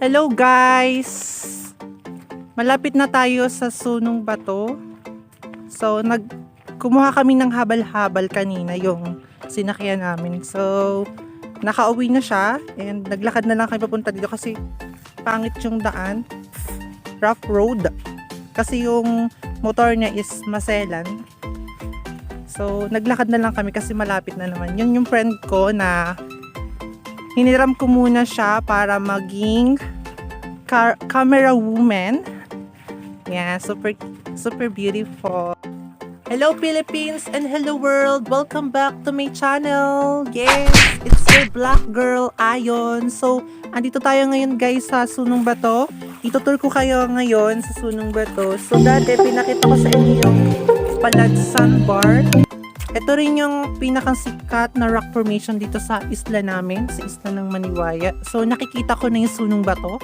Hello guys! Malapit na tayo sa Sunong Bato. So, kumuha kami ng habal-habal kanina yung sinakyan namin. So, nakauwi na siya and naglakad na lang kami papunta dito kasi pangit yung daan. Rough road. Kasi yung motor niya is maselan. So, naglakad na lang kami kasi malapit na naman. Yun yung friend ko na hiniram ko muna siya para maging camera woman. Yeah, super beautiful. Hello Philippines and hello world. Welcome back to my channel. Yes, it's your black girl Ayon. So, andito tayo ngayon guys sa Sunong Bato. Itutur ko kayo ngayon sa Sunong Bato. So, dati pinakita ko sa inyo yung Palad Sandbar. Ito rin yung pinakang sikat na rock formation dito sa isla namin, sa isla ng Maniwaya. So, nakikita ko na yung Sunong Bato.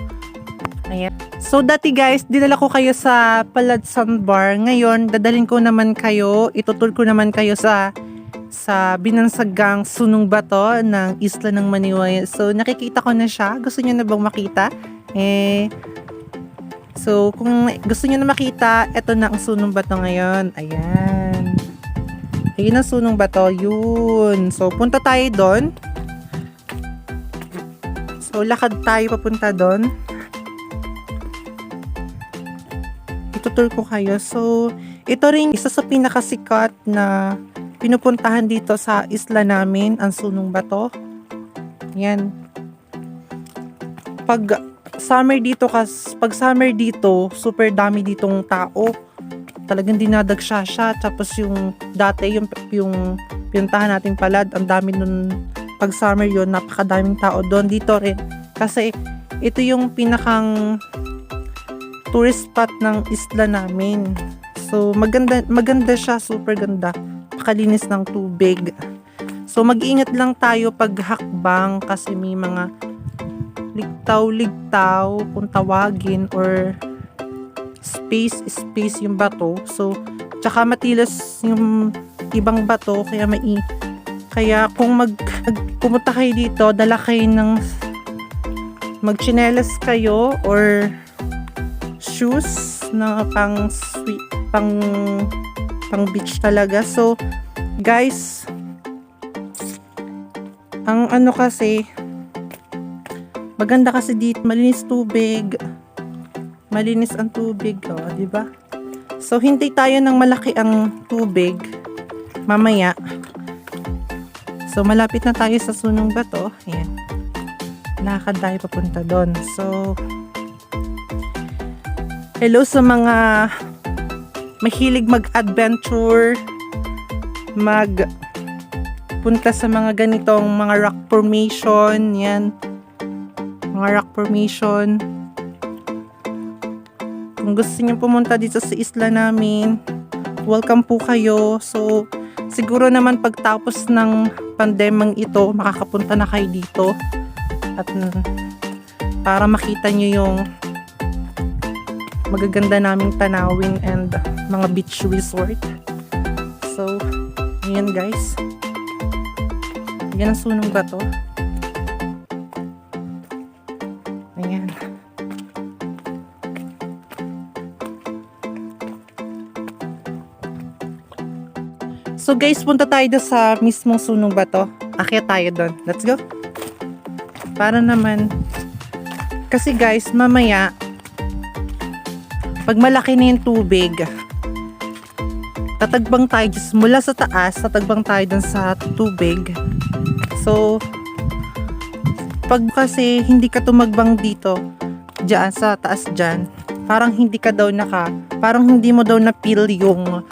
Ayan. So, dati guys, dinala ko kayo sa Palad Sandbar. Ngayon, dadalhin ko naman kayo, itutur ko naman kayo sa binansagang Sunong Bato ng isla ng Maniwaya. So, nakikita ko na siya. Gusto niyo na bang makita? So, kung gusto niyo na makita, ito na ang Sunong Bato ngayon. Ayan. Ayun ang Sunong Bato, yun. So, punta tayo doon. So, lakad tayo papunta doon. Itutur ko kayo. So, ito rin isa sa pinakasikat na pinupuntahan dito sa isla namin, ang Sunong Bato. Yan. Pag summer dito, super dami ditong tao. Talagang dinadagsya siya. Tapos yung dati, yung pinuntahan nating Palad, ang dami nun, pag summer yun, napakadaming tao doon. Dito rin. Kasi ito yung pinakang tourist spot ng isla namin. So, maganda siya. Super ganda. Pakalinis ng tubig. So, mag-iingat lang tayo pag hakbang kasi may mga ligtaw-ligtaw kung tawagin or space yung bato. So, tsaka matilas yung ibang bato kaya kung pumunta kayo dito, dala kayo ng magchinelas kayo or shoes na pang beach talaga. So, guys, ang ano kasi maganda kasi dito, malinis ang tubig, di ba? So, hintay tayo ng malaki ang tubig mamaya. So, malapit na tayo sa Sunong Bato. Ayan. Lakad tayo papunta doon. So, hello sa mga mahilig mag-adventure, punta sa mga ganitong mga rock formation. Yan. Mga rock formation. Kung gusto niyo pumunta dito sa isla namin, welcome po kayo. So, siguro naman pagtapos ng pandemang ito, makakapunta na kayo dito. At para makita niyo yung magaganda naming tanawin and mga beach resort. So, ayan guys. Yan ang Sunong Bato. Ayan. So guys, punta tayo doon sa mismong Sunong Bato. Akyat tayo doon. Let's go. Para naman, kasi guys, mamaya, pag malaki na yung tubig, tatagbang tayo mula sa taas, tatagbang tayo doon sa tubig. So, pag kasi hindi ka tumagbang dito, dyan, sa taas dyan, parang hindi mo daw na-feel yung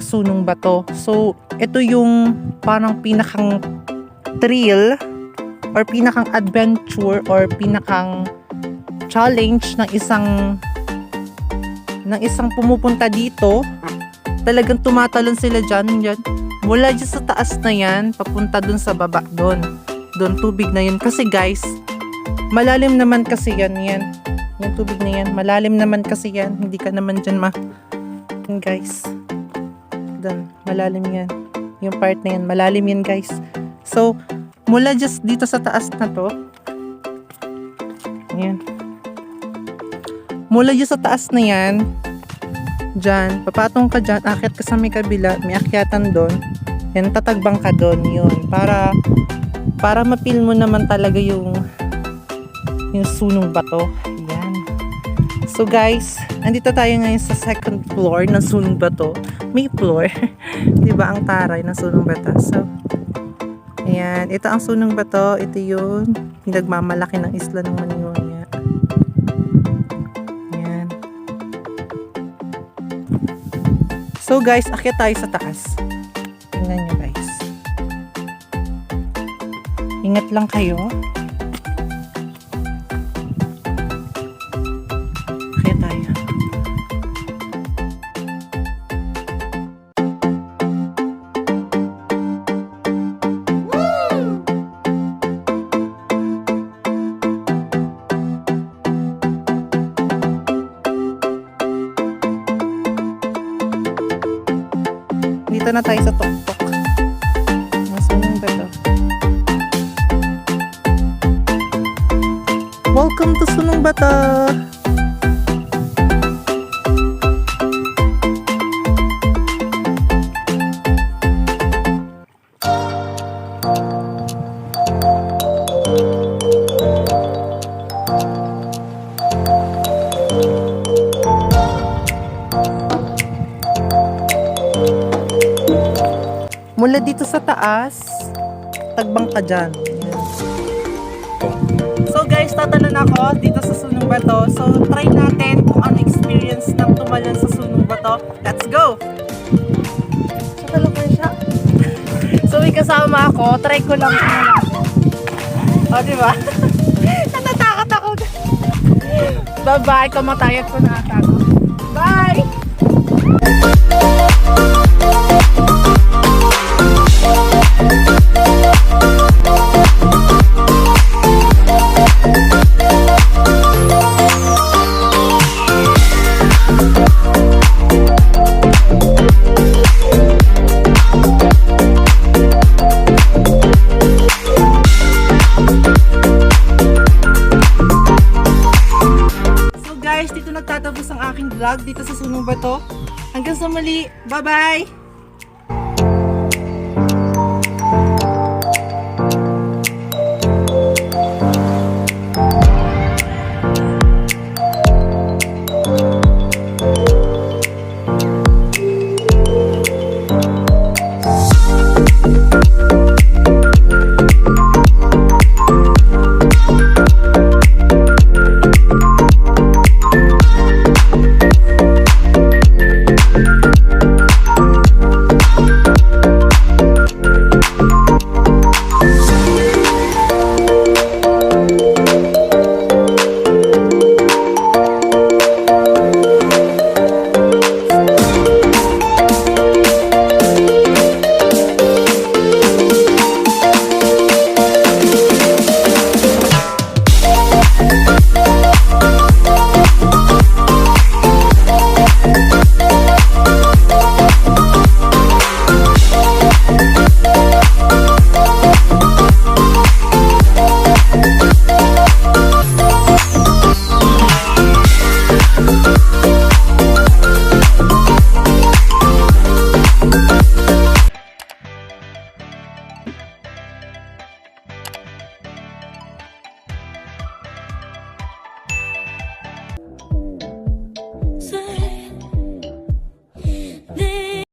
Sunong Bato. So, ito yung parang pinakang thrill or pinakang adventure or pinakang challenge ng isang pumupunta dito. Talagang tumatalon sila dyan. Mula dyan sa taas na yan, papunta dun sa baba doon tubig na yun. Kasi guys, malalim naman kasi yan. Yung tubig na yan, malalim naman kasi yan. Hindi ka naman dyan guys. Malalim yan. Yung part na yan, malalim yan guys. So, mula just dito sa taas na to, ayan, Mula dyan sa taas na yan, dyan, papatong ka dyan, akit ka sa may kabila, may akyatan doon. Yan, tatagbang ka doon, yun. Para mapil mo naman talaga yung sunong bato. Yan. So guys, andito tayo ngayon sa second floor ng sunong bato. May floor. Diba ang taray ng sunong bato? So, ayan. Ito ang sunong bato. Ito yung pinagmamalaki ng isla ng Manionia. Ayan. So guys, akyat tayo sa taas. Tingnan nyo guys. Ingat lang kayo. Akyat tayo. Dito na tayo sa tuktok. Masunong ba ito? Welcome to Sunong Bato! Mula dito sa taas, tagbang ka dyan. So guys, tatalon ako dito sa Sunong Bato. So try natin kung ano experience ng tumalon sa Sunong Bato. Let's go! Tatalon ko siya. So may kasama ako, try ko lang kung ano. O diba? Natatakot ako. Bye-bye, kamatayat ko na ata. Bye! Guys, dito nagtatapos ang aking vlog dito sa Sunong Bato. Hanggang sa muli. Bye-bye!